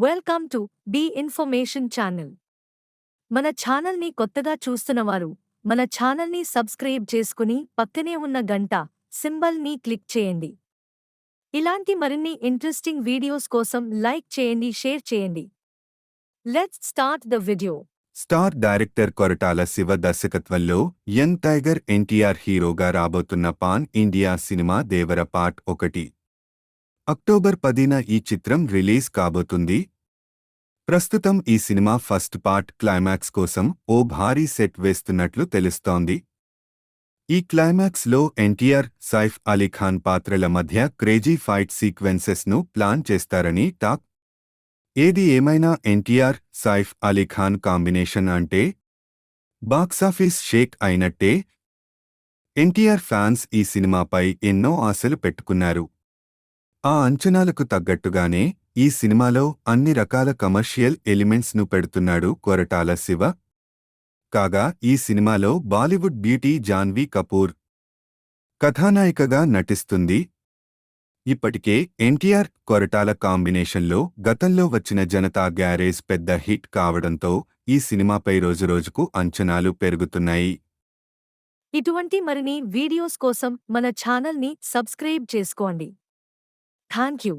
Welcome to the information channel. మన ఛానల్ని కొత్తగా చూస్తున్నవారు మన ఛానల్ని సబ్స్క్రైబ్ చేసుకుని పక్కనే ఉన్న గంట సింబల్ని క్లిక్ చేయండి. ఇలాంటి మరిన్ని ఇంట్రెస్టింగ్ వీడియోస్ కోసం లైక్ చేయండి, షేర్ చేయండి. Let's start the video. Star director Koratala Shiva దర్శకత్వంలో యంగ్ టైగర్ ఎన్టీఆర్ హీరోగా రాబోతున్న పాన్ ఇండియా సినిమా దేవర పార్ట్ 1 అక్టోబర్ 10న ఈ చిత్రం రిలీజ్ కాబోతుంది. ప్రస్తుతం ఈ సినిమా ఫస్ట్ పార్ట్ క్లైమాక్స్ కోసం ఓ భారీ సెట్ వేస్తున్నట్లు తెలుస్తోంది. ఈ క్లైమాక్స్లో ఎన్టీఆర్, సైఫ్ అలీ ఖాన్ పాత్రల మధ్య క్రేజీ ఫైట్ సీక్వెన్సెస్ను ప్లాన్ చేస్తారని టాక్. ఏది ఏమైనా ఎన్టీఆర్, సైఫ్ అలీ ఖాన్ కాంబినేషన్ అంటే బాక్సాఫీస్ షేక్ అయినట్టే. ఎన్టీఆర్ ఫ్యాన్స్ ఈ సినిమాపై ఎన్నో ఆశలు పెట్టుకున్నారు. ఆ అంచనాలకు తగ్గట్టుగానే ఈ సినిమాలో అన్ని రకాల కమర్షియల్ ఎలిమెంట్స్ను పెడుతున్నాడు కొరటాల శివ. కాగా ఈ సినిమాలో బాలీవుడ్ బ్యూటీ జాన్వీ కపూర్ కథానాయికగా నటిస్తుంది. ఇప్పటికే ఎన్టీఆర్, కొరటాల కాంబినేషన్లో గతంలో వచ్చిన జనతా గ్యారేజ్ పెద్ద హిట్ కావడంతో ఈ సినిమాపై రోజురోజుకు అంచనాలు పెరుగుతున్నాయి. ఇటువంటి మరిన్ని వీడియోస్ కోసం మన ఛానల్ని సబ్స్క్రైబ్ చేసుకోండి. థాంక్యూ.